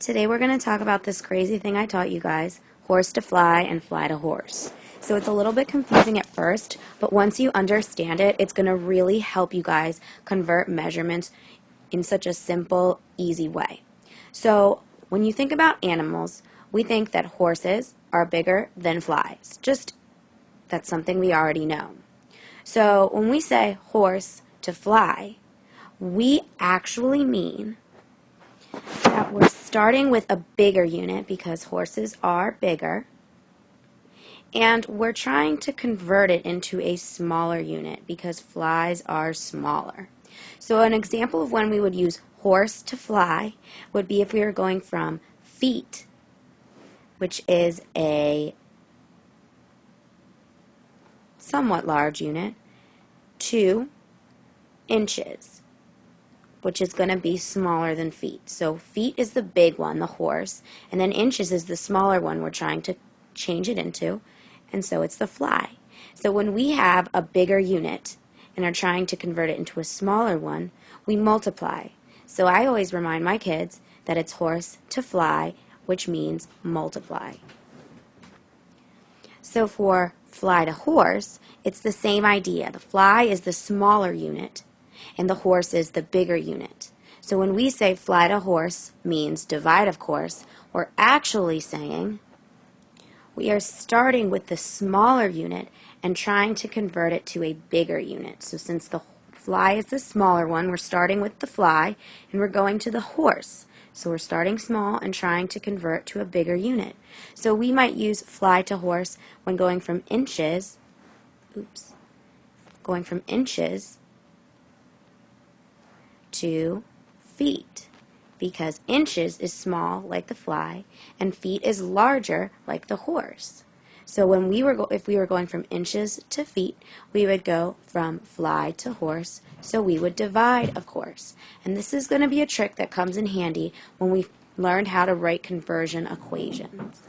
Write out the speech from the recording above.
Today we're going to talk about this crazy thing I taught you guys, horse to fly and fly to horse. So it's a little bit confusing at first, but once you understand it, it's going to really help you guys convert measurements in such a simple, easy way. So when you think about animals, we think that horses are bigger than flies. That's something we already know. So when we say horse to fly, we actually mean that we're starting with a bigger unit because horses are bigger, and we're trying to convert it into a smaller unit because flies are smaller. So an example of when we would use horse to fly would be if we were going from feet, which is a somewhat large unit, to inches, which is going to be smaller than feet. So feet is the big one, the horse, and then inches is the smaller one we're trying to change it into, and so it's the fly. So when we have a bigger unit and are trying to convert it into a smaller one, we multiply. So I always remind my kids that it's horse to fly, which means multiply. So for fly to horse, it's the same idea. The fly is the smaller unit, and the horse is the bigger unit. So when we say fly to horse means divide of course, we're actually saying we are starting with the smaller unit and trying to convert it to a bigger unit. So since the fly is the smaller one, we're starting with the fly and we're going to the horse. So we're starting small and trying to convert to a bigger unit. So we might use fly to horse when going from inches, to feet, because inches is small like the fly and feet is larger like the horse. So when if we were going from inches to feet, we would go from fly to horse, so we would divide, of course. And this is going to be a trick that comes in handy when we've learned how to write conversion equations.